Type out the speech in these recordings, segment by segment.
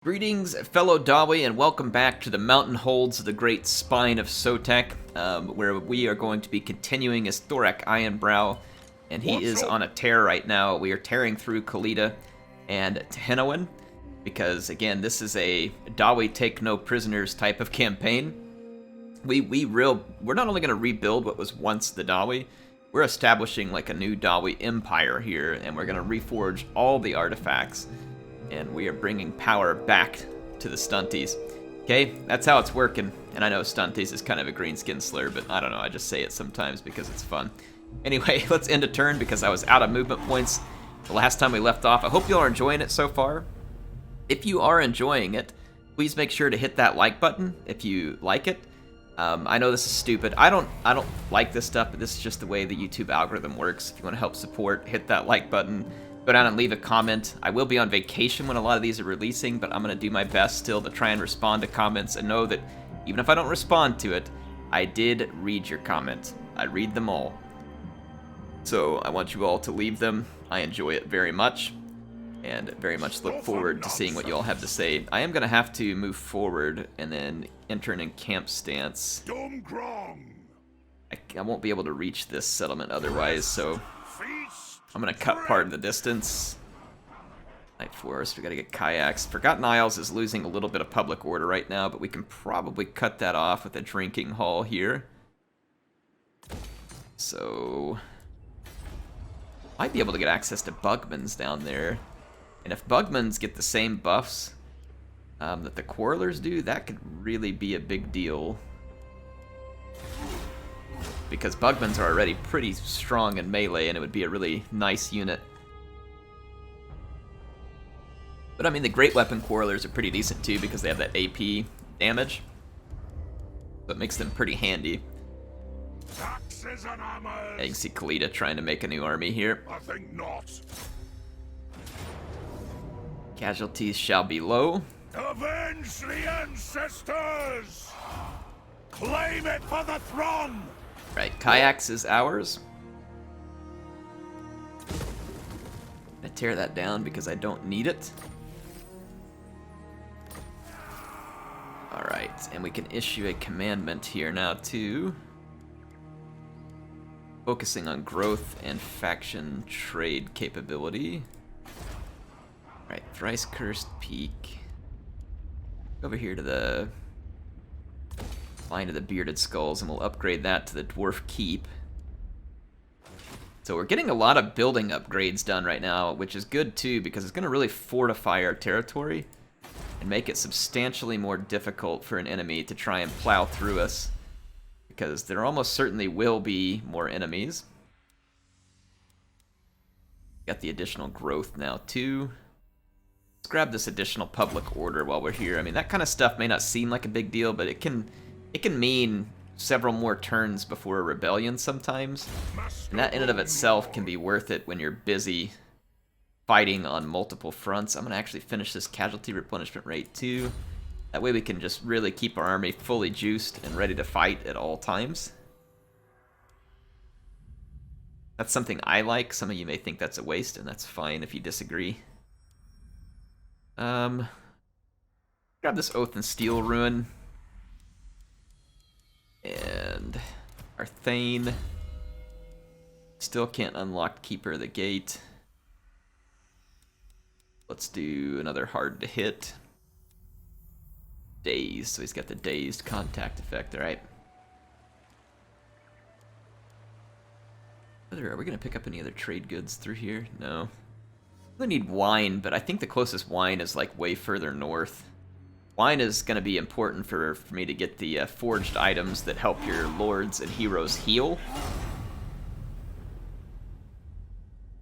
Greetings, fellow Dawi, and welcome back to the mountain holds of the great spine of Sotek, where we are going to be continuing as THOREK Ironbrow, and he is on a tear right now. We are tearing through Khalida and Tehenhauin, because, again, this is a Dawi take no prisoners type of campaign. We're not only going to rebuild what was once the Dawi, we're establishing like a new Dawi empire here, and we're going to reforge all the artifacts. And we are bringing power back to the stunties. Okay, that's how it's working. And I know stunties is kind of a greenskin slur, but I don't know, I just say it sometimes because it's fun. Anyway, let's end a turn because I was out of movement points the last time we left off. I hope you all are enjoying it so far. If you are enjoying it, please make sure to hit that like button if you like it. I know this is stupid. I don't like this stuff, but this is just the way the YouTube algorithm works. If you want to help support, hit that like button. Go down and leave a comment. I will be on vacation when a lot of these are releasing, but I'm going to do my best still to try and respond to comments and know that even if I don't respond to it, I did read your comment. I read them all. So I want you all to leave them. I enjoy it very much and very much look forward to seeing what you all have to say. I am going to have to move forward and then enter an encamp stance. I won't be able to reach this settlement otherwise, so I'm gonna cut part of the distance. Night Forest, we gotta get kayaks. Forgotten Isles is losing a little bit of public order right now, but we can probably cut that off with a drinking hall here. So might be able to get access to Bugmans down there. And if Bugmans get the same buffs that the Quarrelers do, that could really be a big deal. Because Bugmans are already pretty strong in melee, and it would be a really nice unit. But I mean, the Great Weapon Quarrelers are pretty decent too, because they have that AP damage. So it makes them pretty handy. Yeah, you can see Khalida trying to make a new army here. I think not. Casualties shall be low. Avenge the ancestors! Claim it for the throne! Right, kayaks is ours. I tear that down because I don't need it. Alright, and we can issue a commandment here now too. Focusing on growth and faction trade capability. Alright, thrice cursed peak. Over here to the line of the bearded skulls, and we'll upgrade that to the dwarf keep. So we're getting a lot of building upgrades done right now, which is good too, because it's going to really fortify our territory and make it substantially more difficult for an enemy to try and plow through us, because there almost certainly will be more enemies. Got the additional growth now too. Let's grab this additional public order while we're here. I mean, that kind of stuff may not seem like a big deal, but it can mean several more turns before a rebellion sometimes. And that in and of itself can be worth it when you're busy fighting on multiple fronts. I'm going to actually finish this casualty replenishment rate too. That way we can just really keep our army fully juiced and ready to fight at all times. That's something I like. Some of you may think that's a waste, and that's fine if you disagree. Grab this Oath and Steel Ruin. And our Thane still can't unlock Keeper of the Gate. Let's do another hard to hit. Dazed, so he's got the dazed contact effect, alright. Are we going to pick up any other trade goods through here? No. We need wine, but I think the closest wine is like way further north. Wine is going to be important for me to get the forged items that help your lords and heroes heal. I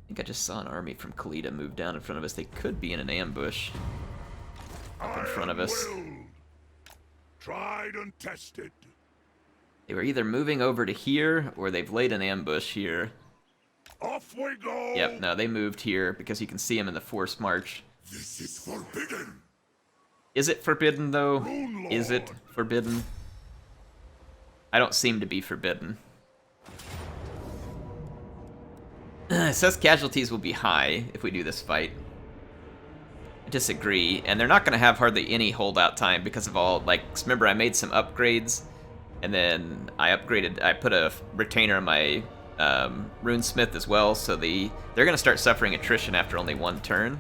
think I just saw an army from Khalida move down in front of us. They could be in an ambush up in front of us. Tried and tested. They were either moving over to here, or they've laid an ambush here. Off we go! Yep, no, they moved here because you can see them in the forced march. This is forbidden. Is it forbidden, though? Moonlord. Is it forbidden? I don't seem to be forbidden. It says casualties will be high if we do this fight. I disagree, and they're not going to have hardly any holdout time because of all, like, remember I made some upgrades, and then I put a retainer on my runesmith as well, so they're going to start suffering attrition after only one turn.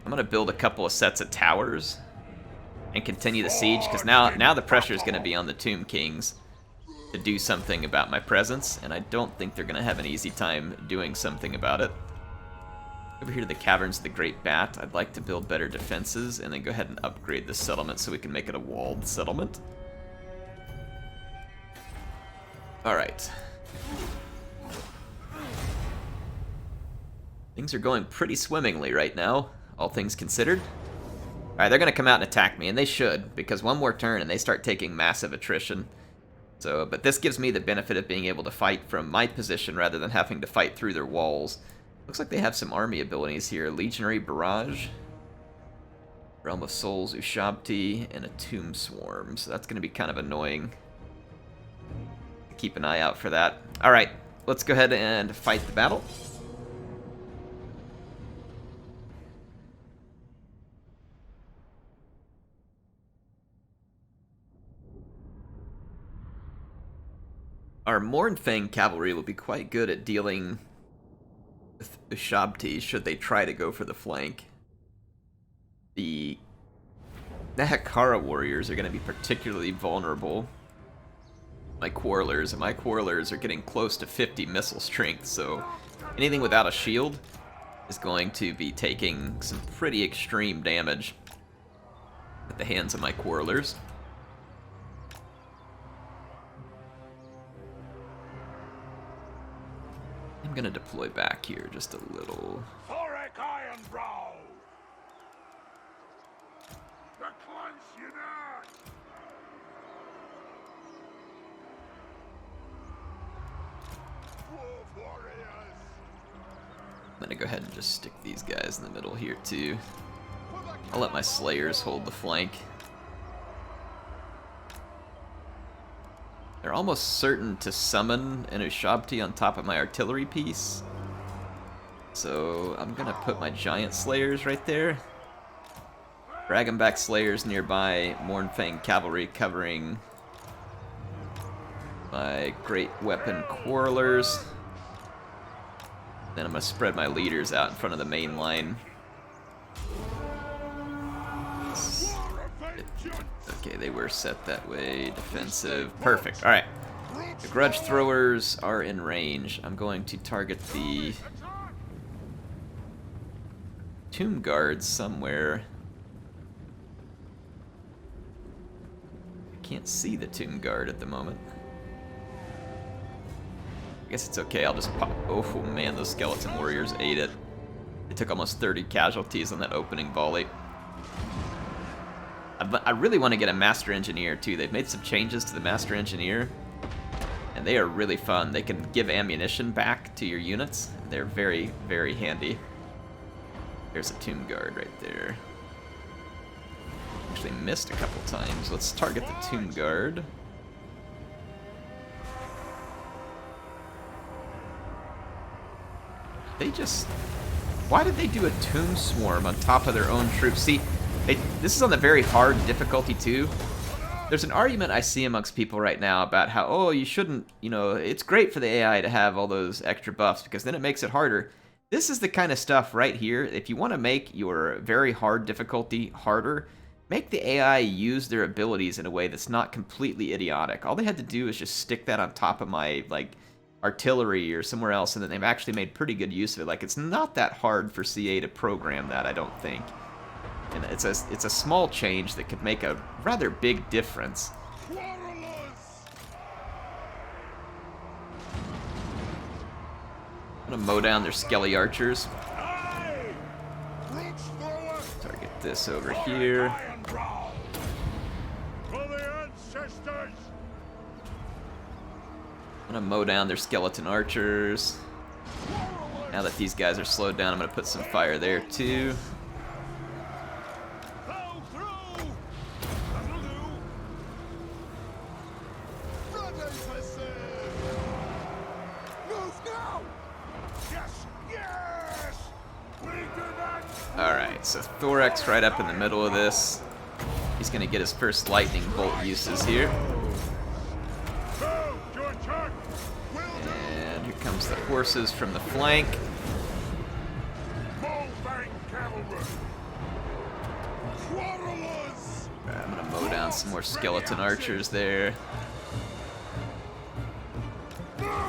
I'm going to build a couple of sets of towers and continue the siege, because now the pressure is going to be on the Tomb Kings to do something about my presence, and I don't think they're going to have an easy time doing something about it. Over here to the Caverns of the Great Bat, I'd like to build better defenses and then go ahead and upgrade this settlement so we can make it a walled settlement. Alright. Things are going pretty swimmingly right now, all things considered. Alright, they're going to come out and attack me, and they should, because one more turn and they start taking massive attrition. So, but this gives me the benefit of being able to fight from my position rather than having to fight through their walls. Looks like they have some army abilities here. Legionary Barrage, Realm of Souls, Ushabti, and a Tomb Swarm. So that's going to be kind of annoying. Keep an eye out for that. Alright, let's go ahead and fight the battle. Our Mournfang cavalry will be quite good at dealing with Ushabti should they try to go for the flank. The Nahakara warriors are going to be particularly vulnerable. My Quarrelers, and my Quarrelers are getting close to 50 missile strength, so anything without a shield is going to be taking some pretty extreme damage at the hands of my Quarrelers. I'm gonna deploy back here just a little. THOREK IRONBROW! The cleanse unite! Wolf warriors! I'm gonna go ahead and just stick these guys in the middle here too. I'll let my Slayers hold the flank. They're almost certain to summon an Ushabti on top of my artillery piece. So I'm gonna put my Giant Slayers right there. Dragonback Slayers nearby, Mournfang Cavalry covering my Great Weapon Quarrelers. Then I'm gonna spread my leaders out in front of the main line. Okay, they were set that way. Defensive. Perfect. Alright. The Grudge Throwers are in range. I'm going to target the Tomb Guards somewhere. I can't see the Tomb Guard at the moment. I guess it's okay, I'll just pop. Oh man, those Skeleton Warriors ate it. They took almost 30 casualties on that opening volley. I really want to get a Master Engineer too. They've made some changes to the Master Engineer, and they are really fun. They can give ammunition back to your units. They're very, very handy. There's a Tomb Guard right there. Actually missed a couple times. Let's target the Tomb Guard. They just... Why did they do a Tomb Swarm on top of their own troops? See, this is on the very hard difficulty too. There's an argument I see amongst people right now about how, oh, you shouldn't, you know, it's great for the AI to have all those extra buffs because then it makes it harder. This is the kind of stuff right here. If you want to make your very hard difficulty harder, make the AI use their abilities in a way that's not completely idiotic. All they had to do is just stick that on top of my, like, artillery or somewhere else, and then they've actually made pretty good use of it. Like, it's not that hard for CA to program that, I don't think. And it's a small change that could make a rather big difference. I'm gonna mow down their Skelly Archers. Target this over here. I'm gonna mow down their Skeleton Archers. Now that these guys are slowed down, I'm gonna put some fire there too. so Thorek's right up in the middle of this. He's gonna get his first lightning bolt uses here. And here comes the horses from the flank. I'm gonna mow down some more skeleton archers there.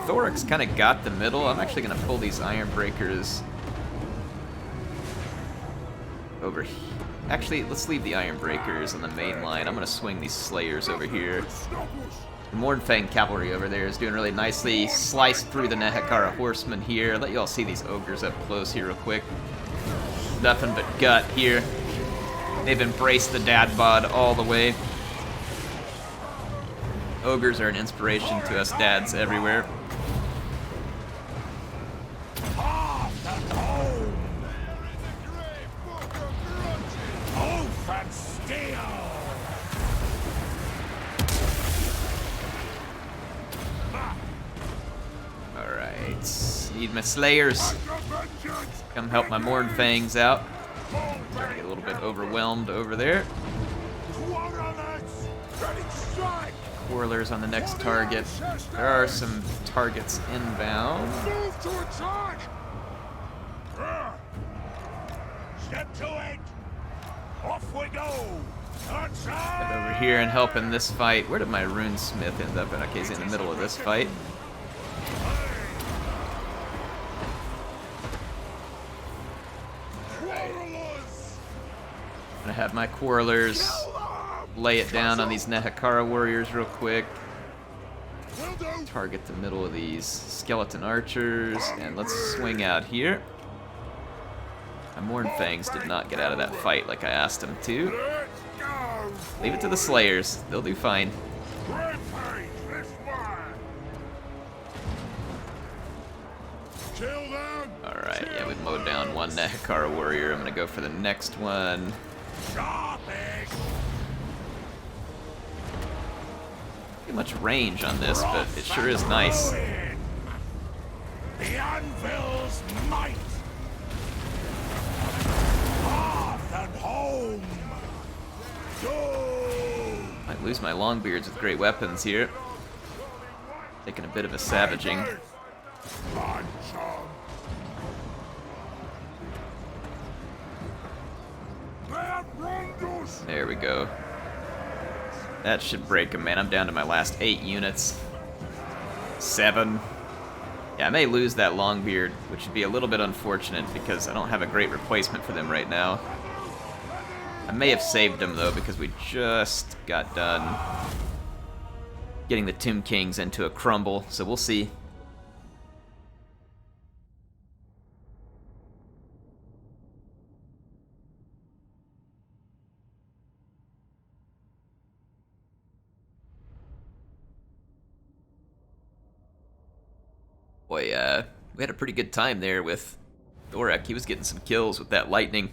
Thorek's kind of got the middle. I'm actually gonna pull these iron breakers over here. Actually, let's leave the iron breakers on the main line. I'm gonna swing these slayers over here. The Mornfang cavalry over there is doing really nicely. Sliced through the Nehekara horsemen here. Let you all see these ogres up close here real quick. Nothing but gut here. They've embraced the dad bod all the way. Ogres are an inspiration to us dads everywhere. Alright, need my slayers. Come help my Mornfangs out. Starting to get a little bit overwhelmed over there. Quarrelers on the next target. There are some targets inbound. Move to attack! Step to it! Off we go! Get over here and help in this fight. Where did my runesmith end up in? Okay, he's in the middle of this fight. I'm gonna have my quarrelers lay it down on these Nehekara warriors real quick. Target the middle of these skeleton archers, and let's swing out here. My Mornfangs did not get out of that fight like I asked them to. Leave it to the slayers, they'll do fine. Alright, yeah, we've mowed down one Nehekara warrior. I'm gonna go for the next one. Not much range on this, but it sure is nice. The anvil's might. Hearth and home. Might lose my Longbeards with great weapons here. Taking a bit of a savaging. There we go. That should break him, man. I'm down to my last 8 units. 7. Yeah, I may lose that Longbeard, which would be a little bit unfortunate because I don't have a great replacement for them right now. I may have saved them, though, because we just got done getting the Tomb Kings into a crumble, so we'll see. Boy, we had a pretty good time there with Thorek. He was getting some kills with that lightning.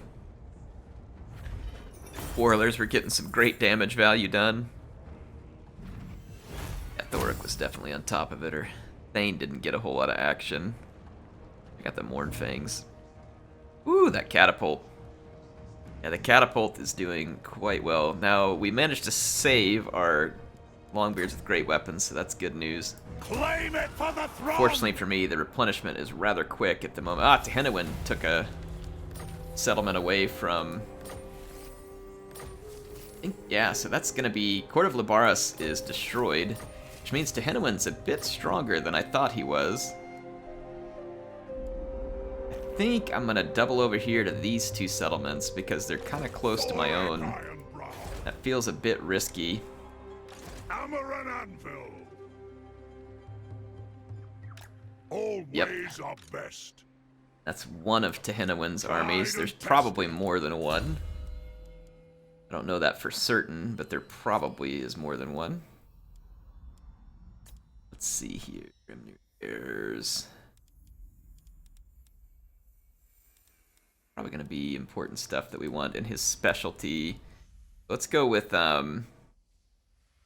Quarrelers were getting some great damage value done. Yeah, Thorek was definitely on top of it, or Thane didn't get a whole lot of action. I got the Mornfangs. Ooh, that catapult. Yeah, the catapult is doing quite well. Now, we managed to save our Longbeards with great weapons, so that's good news. Claim it for the throne. Fortunately for me, the replenishment is rather quick at the moment. Ah, Tehenhauin took a settlement away from... Yeah, so that's going to be... Court of Labaras is destroyed, which means Tehenhauin's a bit stronger than I thought he was. I think I'm going to double over here to these 2 settlements because they're kind of close to my own. That feels a bit risky. Hammer and anvil. All Yep. ways are best. That's one of Tehenhauin's armies. There's probably more than one. I don't know that for certain, but there probably is more than one. Let's see here. There's probably going to be important stuff that we want in his specialty. Let's go with ooh,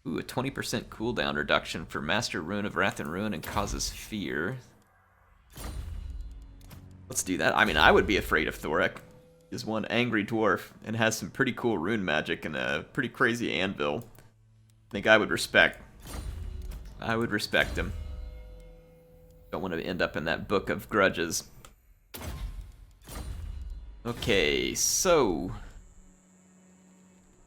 a 20% cooldown reduction for Master Rune of Wrath and Ruin and causes fear. Let's do that. I mean, I would be afraid of Thorek. is one angry dwarf and has some pretty cool rune magic and a pretty crazy anvil. I think I would respect. I would respect him. Don't want to end up in that book of grudges. Okay, so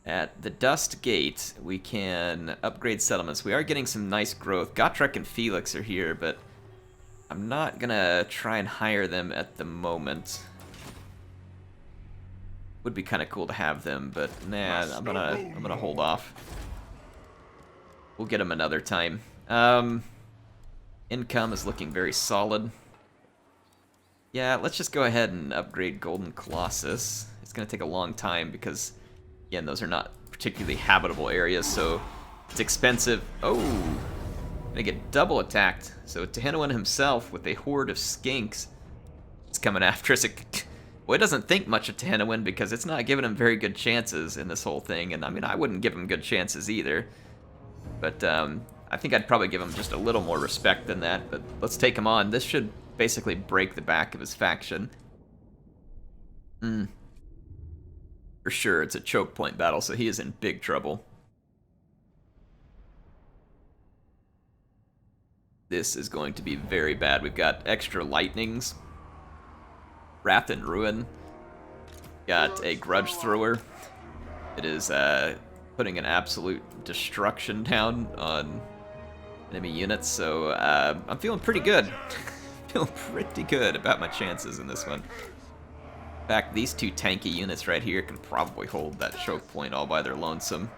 at the Dust Gate, we can upgrade settlements. We are getting some nice growth. Gotrek and Felix are here, but I'm not gonna try and hire them at the moment. Would be kind of cool to have them, but nah, I'm gonna hold off. We'll get them another time. Income is looking very solid. Yeah, let's just go ahead and upgrade Golden Colossus. It's gonna take a long time because, again, those are not particularly habitable areas, so it's expensive. Oh, gonna get double attacked. So Tehenhauin himself with a horde of skinks is coming after us. Well, it doesn't think much of Tehenhauin because it's not giving him very good chances in this whole thing, and I mean, I wouldn't give him good chances either. But I think I'd probably give him just a little more respect than that, but let's take him on. This should basically break the back of his faction. For sure, it's a choke point battle, so he is in big trouble. This is going to be very bad. We've got extra lightnings. Wrath and Ruin. Got a grudge thrower. It is putting an absolute destruction down on enemy units, so I'm feeling pretty good. Feeling pretty good about my chances in this one. In fact, these two tanky units right here can probably hold that choke point all by their lonesome.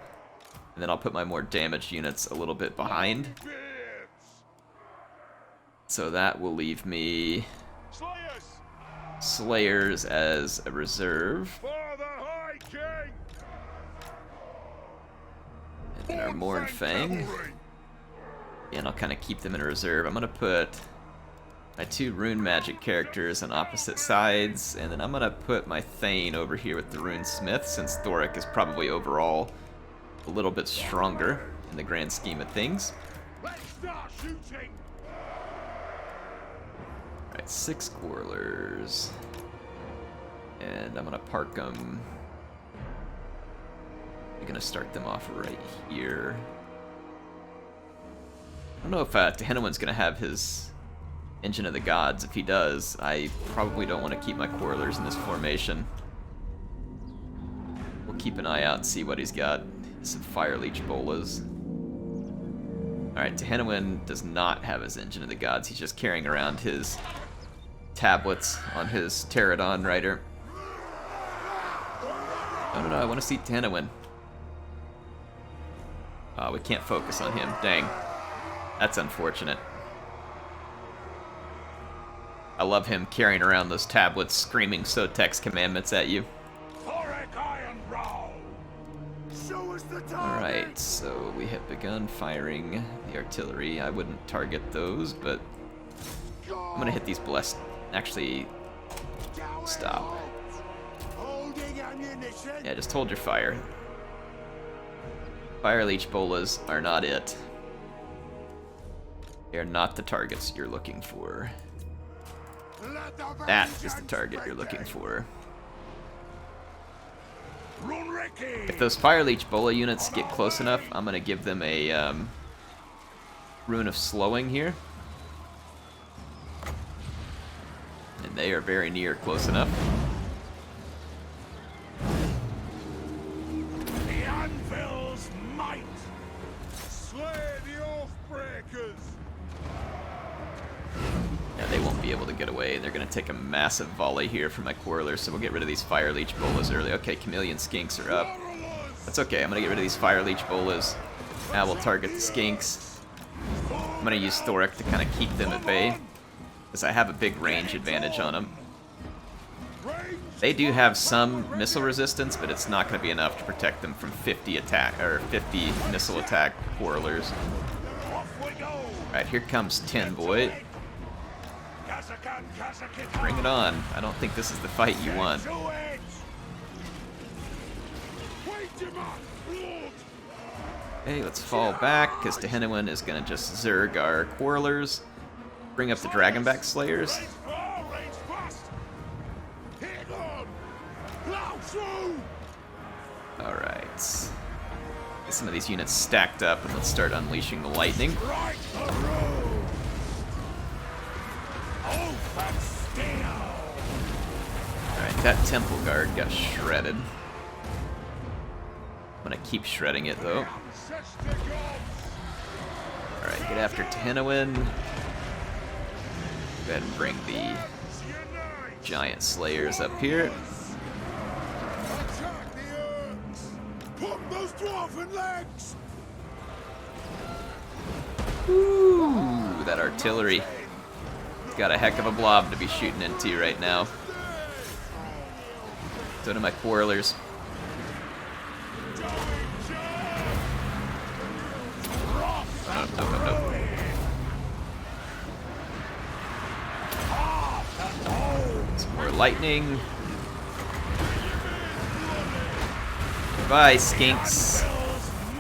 And then I'll put my more damaged units a little bit behind. So that will leave me Slayers as a reserve. And then our Mournfang. And I'll kind of keep them in reserve. I'm going to put my two rune magic characters on opposite sides, and then I'm going to put my Thane over here with the rune smith, since Thorek is probably overall a little bit stronger in the grand scheme of things. Alright, 6 Quarrelers. And I'm going to park them. I'm going to start them off right here. I don't know if Tehenhauin's going to have his Engine of the Gods. If he does, I probably don't want to keep my Quarrelers in this formation. We'll keep an eye out and see what he's got. Some Fire Leech Bolas. Alright, Tehenhauin does not have his Engine of the Gods. He's just carrying around his tablets on his Pterodon Rider. No, I want to see Tehenhauin. We can't focus on him. Dang. That's unfortunate. I love him carrying around those tablets, screaming Sotek's commandments at you. THOREK IRONBROW. Show us the target. Alright, so we have begun firing the artillery. I wouldn't target those, but I'm gonna hit these blessed. Actually, stop. Yeah, just hold your fire. Fire Leech Bolas are not it. They are not the targets you're looking for. That is the target you're looking for. If those Fire Leech Bola units get close enough, I'm going to give them a Rune of Slowing here. And they are very near close enough. The anvil's might. Slay the Oathbreakers. Yeah, they won't be able to get away. They're going to take a massive volley here from my Quarrelers, so we'll get rid of these Fire Leech Bolas early. Okay, Chameleon Skinks are up. That's okay, I'm going to get rid of these Fire Leech Bolas. Now we'll target the Skinks. I'm going to use Thorek to kind of keep them at bay, because I have a big range advantage on them. They do have some missile resistance, but it's not going to be enough to protect them from 50 missile attack Quarrelers. Alright, here comes Tin Boy. Bring it on. I don't think this is the fight you want. Okay, let's fall back, because Tehenhauin is going to just Zerg our Quarrelers. Bring up the Dragonback Slayers. let's get some of these units stacked up and let's start unleashing the lightning. Right through. Open steel. Alright, that Temple Guard got shredded. I'm gonna keep shredding it though. Ancestor gods. Alright, get after Tehenhauin. Go ahead and bring the Unite. Giant Slayers up here. Attack the Urks. Put those dwarven legs. Ooh, that artillery. Got a heck of a blob to be shooting into right now. So do my Quarrelers. Nope, nope, nope, nope. Some more lightning. Bye, skinks.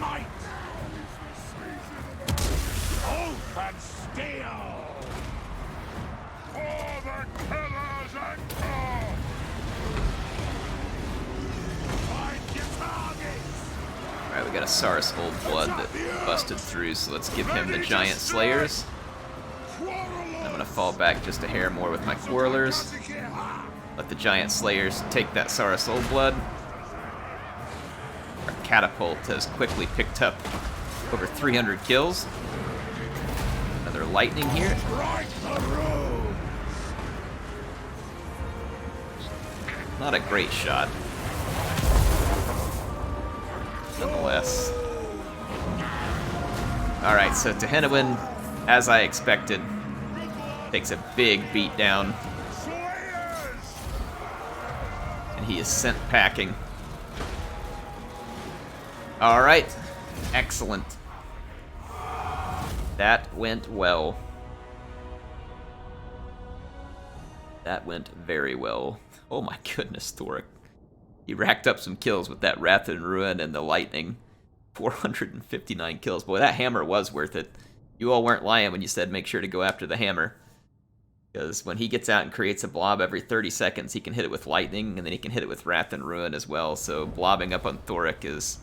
Might. Open steel. For the killers and come. Find your targets. Alright, we got a Saurus Old Blood that busted through, so let's give him the Giant Slayers. I'm gonna fall back just a hair more with my Quarrelers. Let the Giant Slayers take that Saurus Old Blood. Our Catapult has quickly picked up over 300 kills. Another lightning here. Right through. Not a great shot. Nonetheless. Alright, so Tehenhauin, as I expected, takes a big beat down. Slayers. And he is sent packing. Alright. Excellent. That went well. That went very well. Oh my goodness, THOREK. He racked up some kills with that Wrath and Ruin and the Lightning. 459 kills. Boy, that hammer was worth it. You all weren't lying when you said make sure to go after the hammer. Because when he gets out and creates a blob every 30 seconds, he can hit it with lightning, and then he can hit it with Wrath and Ruin as well. So blobbing up on THOREK is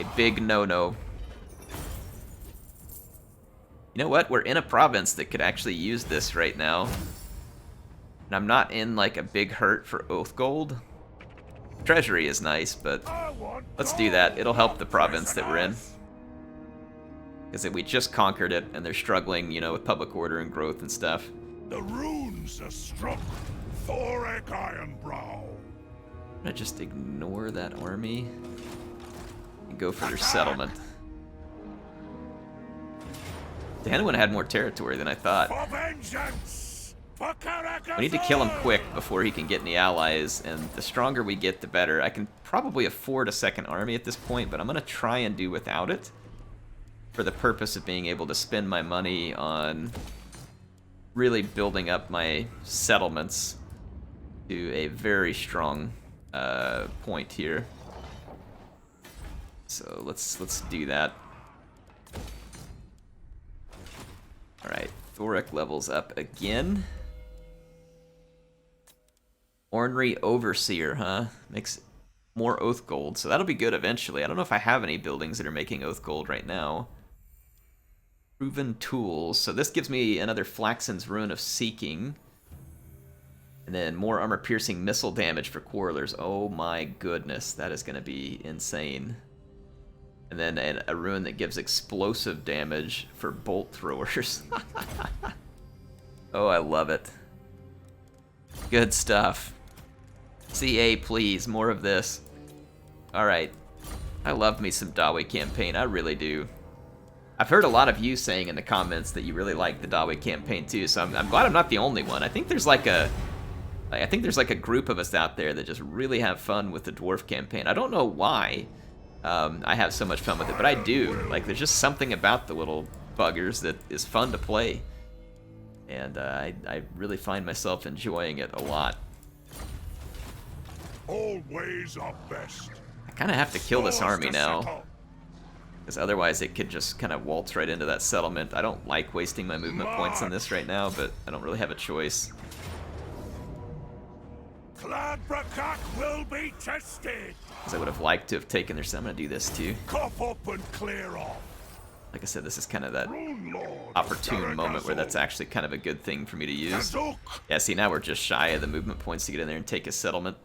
a big no-no. You know what? We're in a province that could actually use this right now. And I'm not in like a big hurt for Oath Gold. Treasury is nice, but let's do that. It'll help the province that we're in. Because we just conquered it, and they're struggling, you know, with public order and growth and stuff. The runes are struck. THOREK Ironbrow. I'm gonna just ignore that army and go for their settlement. Tehenhauin had more territory than I thought. For vengeance. For We need to kill him quick before he can get any allies, and the stronger we get, the better. I can probably afford a second army at this point, but I'm gonna try and do without it for the purpose of being able to spend my money on really building up my settlements to a very strong point here. So let's do that. All right, THOREK levels up again. Ornery Overseer, huh? Makes more Oath Gold, so that'll be good eventually. I don't know if I have any buildings that are making Oath Gold right now. Proven Tools. So this gives me another Flaxen's Rune of Seeking. And then more armor-piercing missile damage for Quarrelers. Oh my goodness, that is going to be insane. And then a rune that gives explosive damage for bolt throwers. Oh, I love it. Good stuff. CA, please, more of this. Alright. I love me some Dawi campaign, I really do. I've heard a lot of you saying in the comments that you really like the Dawi campaign too, so I'm glad I'm not the only one. I think there's like a group of us out there that just really have fun with the Dwarf campaign. I don't know why I have so much fun with it, but I do. Like, there's just something about the little buggers that is fun to play. And I really find myself enjoying it a lot. All ways are best. I kind of have to kill this army now, because otherwise it could just kind of waltz right into that settlement. I don't like wasting my movement points on this right now, but I don't really have a choice. Cladbrakak will be tested. Because I would have liked to have taken their... So I'm going to do this too. Cough up and clear off. Like I said, this is kind of that Rune Lord, opportune moment where that's actually kind of a good thing for me to use. Havoc. Yeah, see, now we're just shy of the movement points to get in there and take a settlement.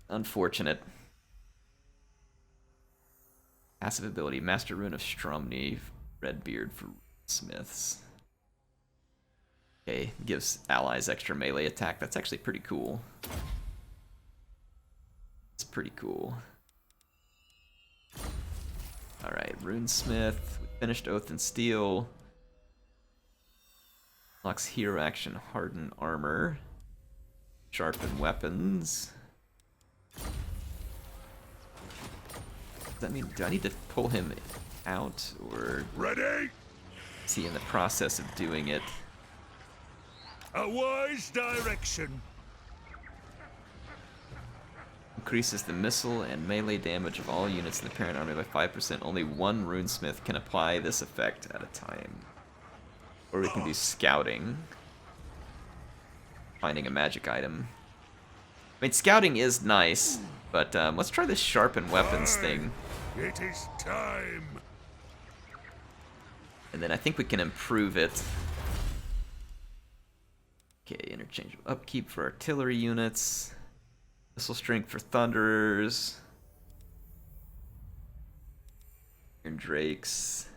Unfortunate. Passive ability, Master Rune of Stromny, Redbeard for Smiths. Okay, gives allies extra melee attack. That's actually pretty cool. It's pretty cool. Alright, Runesmith. We finished Oath and Steel. Unlocks hero action, Harden Armor. Sharpen Weapons. Does that mean, do I need to pull him out, or Ready? is he in the process of doing it? A wise direction. Increases the missile and melee damage of all units in the parent army by 5%. Only one runesmith can apply this effect at a time. Or we can do scouting. Finding a magic item. I mean, scouting is nice, but let's try this sharpen weapons thing. It is time. And then I think we can improve it. Okay, interchangeable upkeep for artillery units. Missile strength for thunderers. Iron drakes.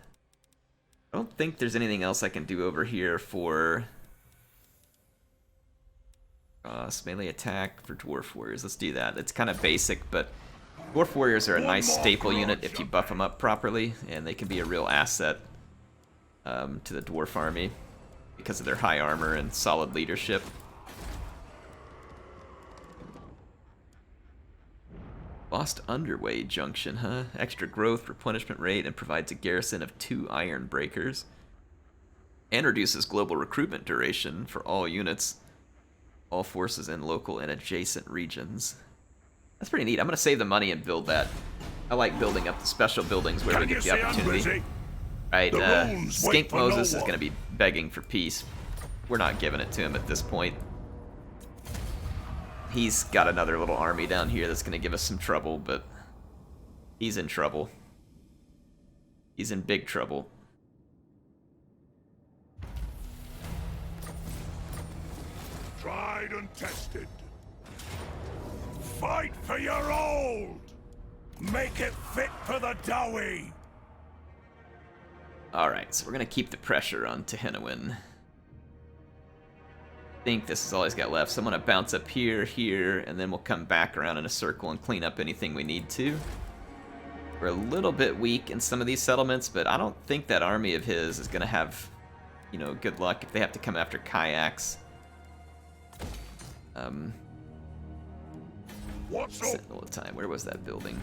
I don't think there's anything else I can do over here for melee attack for dwarf warriors. Let's do that. It's kind of basic, but dwarf warriors are a nice staple unit if you buff them up properly, and they can be a real asset to the dwarf army because of their high armor and solid leadership. Lost Underway Junction, huh? Extra growth, replenishment rate, and provides a garrison of 2 iron breakers. And reduces global recruitment duration for all units, all forces in local and adjacent regions. That's pretty neat. I'm going to save the money and build that. I like building up the special buildings where we get the opportunity. Right, Skink Moses is going to be begging for peace. We're not giving it to him at this point. He's got another little army down here that's going to give us some trouble, but he's in trouble. He's in big trouble. Tried and tested. Fight for your old. Make it fit for the doughy. Alright, so we're going to keep the pressure on Tehenhauin. I think this is all he's got left. So I'm going to bounce up here, here, and then we'll come back around in a circle and clean up anything we need to. We're a little bit weak in some of these settlements, but I don't think that army of his is going to have, you know, good luck if they have to come after kayaks. What's up? Sentinel of time. Where was that building?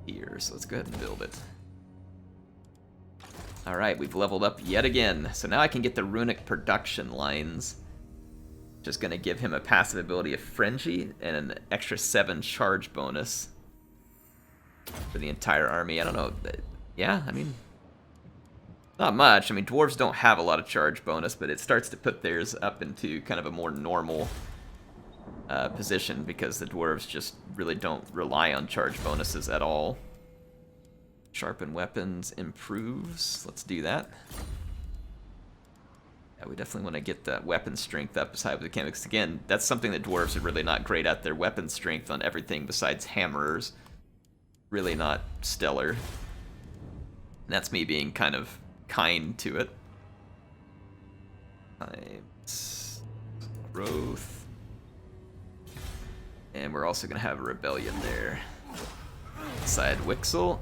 Here, so let's go ahead and build it. Alright, we've leveled up yet again. So now I can get the runic production lines. Just going to give him a passive ability of Frenzy and an extra 7 charge bonus for the entire army. I don't know. Yeah, I mean, not much. I mean, dwarves don't have a lot of charge bonus, but it starts to put theirs up into kind of a more normal position because the dwarves just really don't rely on charge bonuses at all. Sharpen weapons improves. Let's do that. Yeah, we definitely want to get that weapon strength up as high as we can, because again, that's something that dwarves are really not great at. Their weapon strength on everything besides hammerers, really not stellar. And that's me being kind of kind to it. Times growth. And we're also going to have a rebellion there. Side Wixel.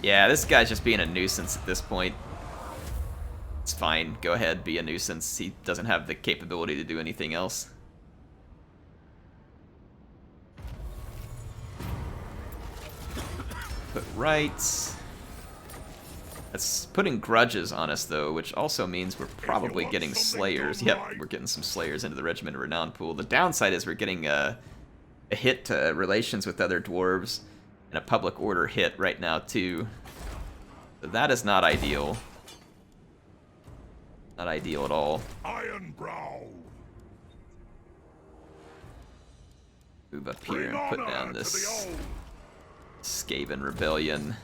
Yeah, this guy's just being a nuisance at this point. It's fine. Go ahead, be a nuisance. He doesn't have the capability to do anything else. Put rights. That's putting grudges on us, though, which also means we're probably getting slayers. Yep, we're getting some slayers into the Regiment of Renown pool. The downside is we're getting a hit to relations with other dwarves and a public order hit right now, too. So that is not ideal. Not ideal at all. Ironbrow. Move up here Bring and put honor down to the this old. Skaven rebellion.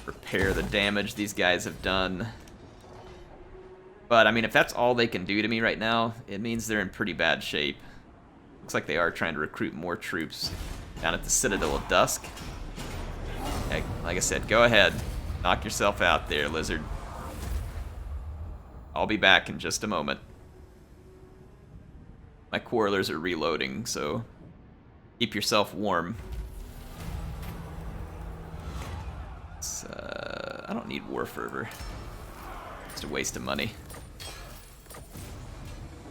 Repair the damage these guys have done. But, I mean, if that's all they can do to me right now, it means they're in pretty bad shape. Looks like they are trying to recruit more troops down at the Citadel of Dusk. Hey, like I said, go ahead. Knock yourself out there, Lizard. I'll be back in just a moment. My quarrelers are reloading, so keep yourself warm. I don't need War Fervor. It's a waste of money.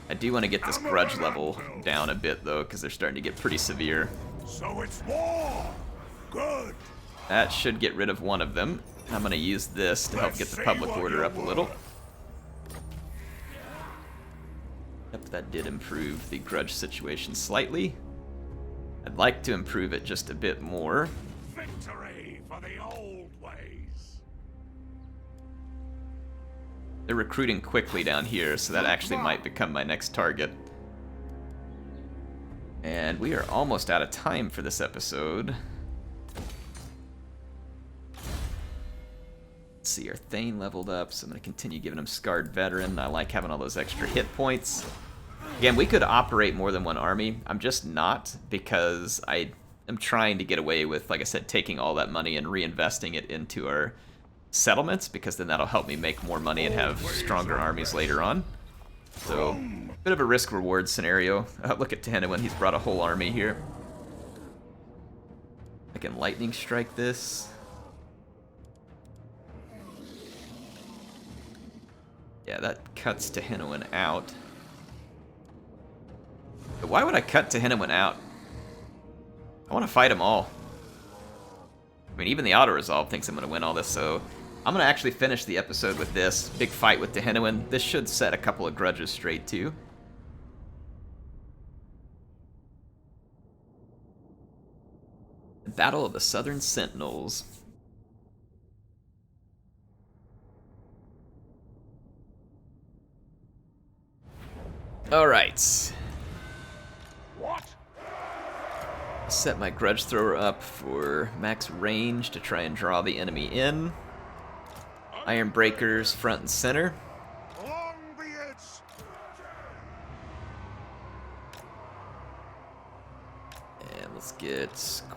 I do want to get this grudge level down a bit, though, because they're starting to get pretty severe. So it's war. Good. That should get rid of one of them. I'm going to use this to help get the public order up a little. Yep, that did improve the grudge situation slightly. I'd like to improve it just a bit more. Victory for the old ways. They're recruiting quickly down here, so that actually might become my next target. And we are almost out of time for this episode. Let's see, our Thane leveled up, so I'm going to continue giving him Scarred Veteran. I like having all those extra hit points. Again, we could operate more than one army. I'm just not, because I am trying to get away with, like I said, taking all that money and reinvesting it into our settlements, because then that'll help me make more money and have stronger armies later on. So, bit of a risk-reward scenario. Look at Tehenhauin, he's brought a whole army here. I can lightning strike this. Yeah, that cuts Tehenhauin out. But why would I cut Tehenhauin out? I want to fight them all. I mean, even the auto-resolve thinks I'm going to win all this, so I'm going to actually finish the episode with this. Big fight with Tehenhauin. This should set a couple of grudges straight, too. The Battle of the Southern Sentinels. Alright. What? Set my Grudge Thrower up for max range to try and draw the enemy in. Iron Breakers front and center. Along the edge. And let's get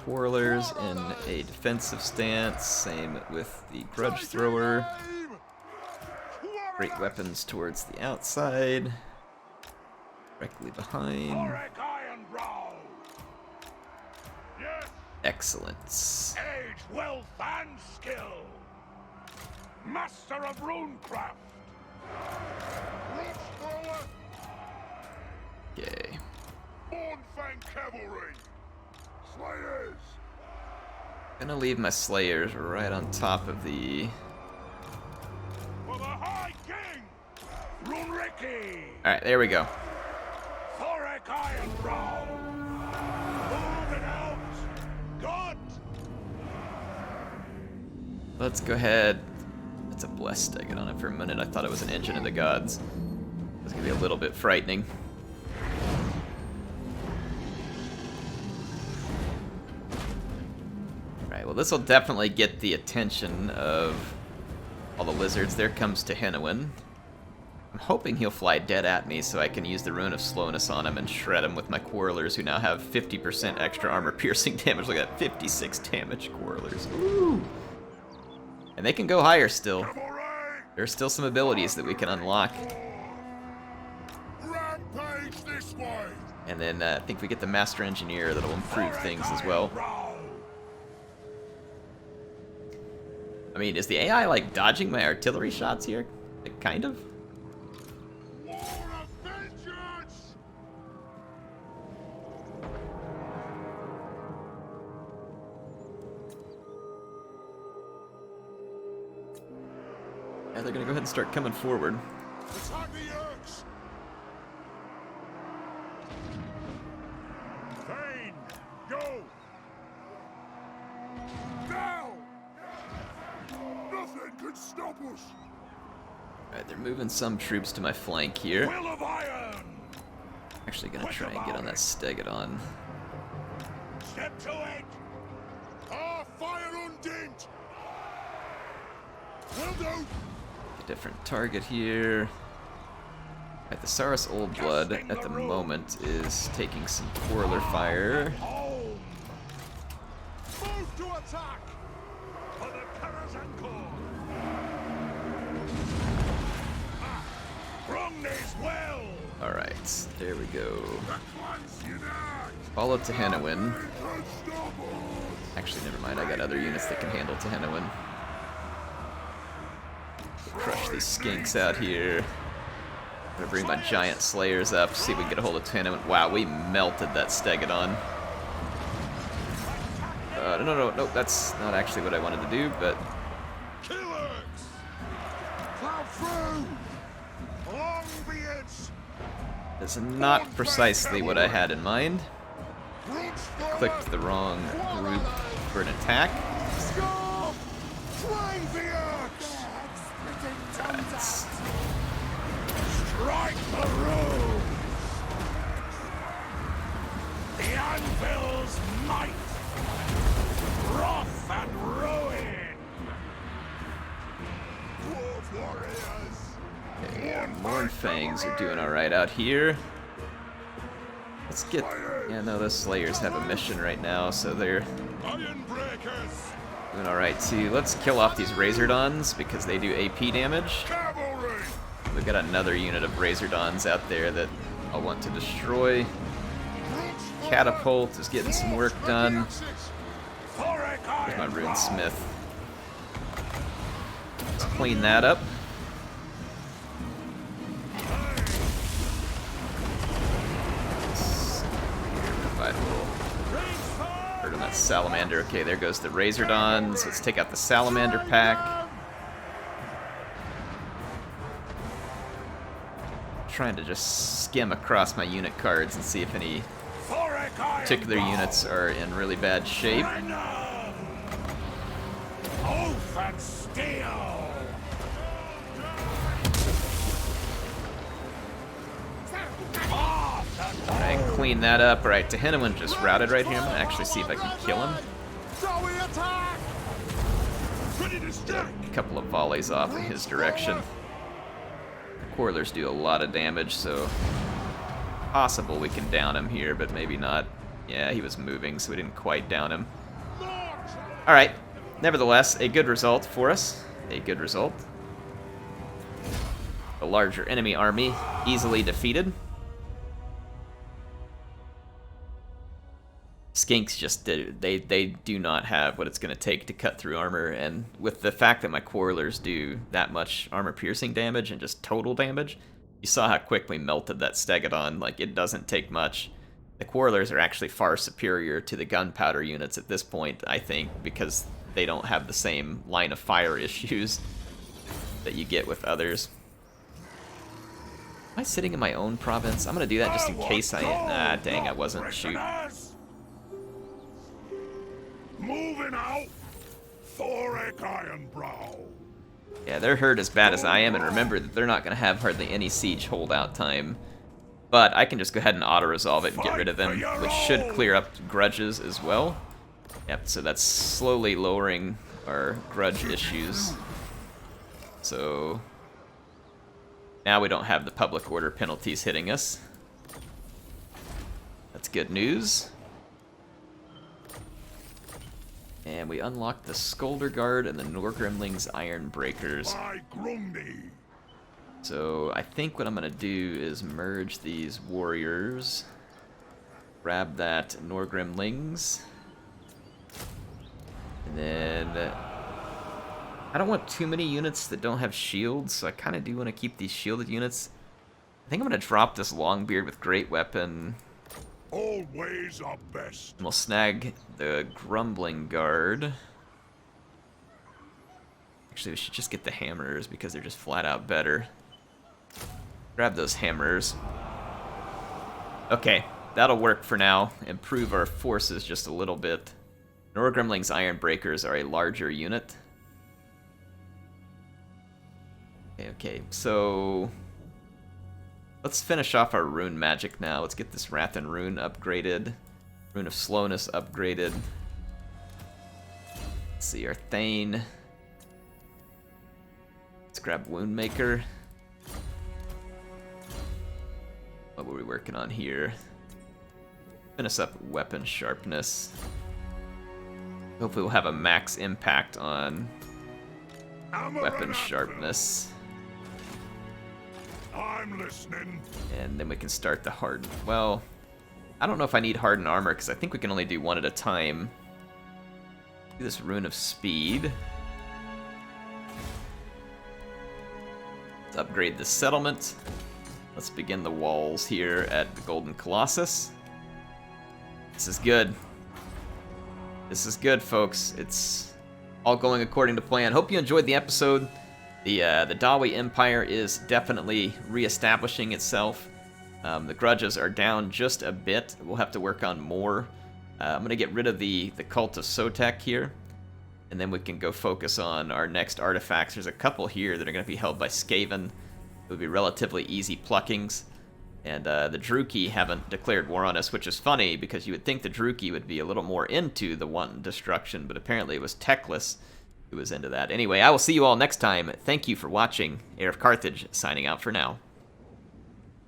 Quarrelers in a defensive stance. Same with the Grudge Thrower. Great weapons towards the outside. Directly behind. THOREK IRONBROW. Yes. Excellent. Age, wealth, and skill. Master of runecraft. Okay. Bornfang cavalry. Slayers. Gonna leave my Slayers right on top of the... For the High King. Runriki. Alright, there we go. THOREK IRONBROW. Move it out. God. Let's go ahead. That's a blessed stagger on it for a minute. I thought it was an engine of the gods. It's gonna be a little bit frightening. Alright, well this will definitely get the attention of all the lizards. There comes Tehenhauin. I'm hoping he'll fly dead at me so I can use the Rune of Slowness on him and shred him with my Quarrelers, who now have 50% extra armor piercing damage. Look at that, 56 damage Quarrelers. Ooh. And they can go higher still. There's still some abilities that we can unlock. Rampage this way. And then I think we get the Master Engineer that'll improve things as well. I mean, is the AI like dodging my artillery shots here? Like, kind of? War of vengeance. Yeah, they're gonna go ahead and start coming forward. Attack the Urks. Thane, go. Now. Nothing can stop us. Alright, they're moving some troops to my flank here. Will of iron. Actually gonna try and get on that Stegadon. Step to it! Ah, fire undint! Will do! A different target here. Alright, the Saurus Old Blood at the moment is taking some Quarreler fire. Home! Move to attack! For the Parazankor! Brongnes well! Alright, there we go. Follow Tehenhauin. Actually, never mind, I got other units that can handle Tehenhauin. Crush these skinks out here. I'm gonna bring my giant slayers up, see if we can get a hold of Tehenhauin. Wow, we melted that Stegadon. No, that's not actually what I wanted to do, but... Killers! Plow through! Long beards! That's not precisely what I had in mind. Clicked the wrong group for an attack. Strike the room! The anvil's might! Wrath and ruin! Dwarf warriors! Okay, Morn Fangs are doing alright out here. Let's get... Yeah, no, those Slayers have a mission right now, so they're Iron breakers! doing alright too. Let's kill off these Razordons because they do AP damage. Cavalry! We've got another unit of Razordons out there that I'll want to destroy. Catapult is getting some work done. There's my Runesmith. Let's clean that up. Provide a little hurt on that Salamander. Okay, there goes the Razordons. Let's take out the Salamander pack. Trying to just skim across my unit cards and see if any particular units are in really bad shape. Oath and steel! Alright, clean that up. Alright, Tehenhauin just routed right here. I'm gonna actually see if I can kill him. Get a couple of volleys off in his direction. Quarrelers do a lot of damage, so possible we can down him here, but maybe not. Yeah, he was moving, so we didn't quite down him. Alright, nevertheless, a good result for us. A good result. A larger enemy army, easily defeated. Skinks just they do not have what it's going to take to cut through armor, and with the fact that my Quarrelers do that much armor piercing damage and just total damage, you saw how quick we melted that Stegadon. Like, it doesn't take much. The Quarrelers are actually far superior to the gunpowder units at this point, I think, because they don't have the same line of fire issues that you get with others. Am I sitting in my own province? I'm going to do that just in case I... Nah, dang, I wasn't. Shoot. Moving out, THOREK Ironbrow. Yeah, they're hurt as bad as I am, and remember that they're not going to have hardly any siege holdout time. But I can just go ahead and auto-resolve it and get rid of them, which should clear up grudges as well. Yep, so that's slowly lowering our grudge issues. So now we don't have the public order penalties hitting us. That's good news. And we unlocked the Skulder Guard and the Norgrimling's Iron Breakers. So I think what I'm going to do is merge these warriors. Grab that Norgrimlings. And then... I don't want too many units that don't have shields, so I kind of do want to keep these shielded units. I think I'm going to drop this Longbeard with Great Weapon. All ways are best. And we'll snag the Grumbling Guard. Actually, we should just get the Hammerers because they're just flat out better. Grab those Hammerers. Okay, that'll work for now. Improve our forces just a little bit. Norgrimling's Iron Breakers are a larger unit. Okay, so... Let's finish off our rune magic now. Let's get this Wrath and Rune upgraded. Rune of Slowness upgraded. Let's see, our Thane. Let's grab Woundmaker. What were we working on here? Finish up Weapon Sharpness. Hopefully we'll have a max impact on Weapon Sharpness. I'm listening. And then we can start the hardened. Well, I don't know if I need hardened armor because I think we can only do one at a time. Do this Rune of Speed. Let's upgrade the settlement. Let's begin the walls here at the Golden Colossus. This is good. This is good, folks. It's all going according to plan. Hope you enjoyed the episode. The Dawi Empire is definitely reestablishing itself. The grudges are down just a bit. We'll have to work on more. I'm going to get rid of the Cult of Sotek here, and then we can go focus on our next artifacts. There's a couple here that are going to be held by Skaven. It would be relatively easy pluckings. And the Druki haven't declared war on us, which is funny because you would think the Druki would be a little more into the wanton destruction, but apparently it was Teclis who was into that. Anyway, I will see you all next time. Thank you for watching. HeirofCarthage signing out for now.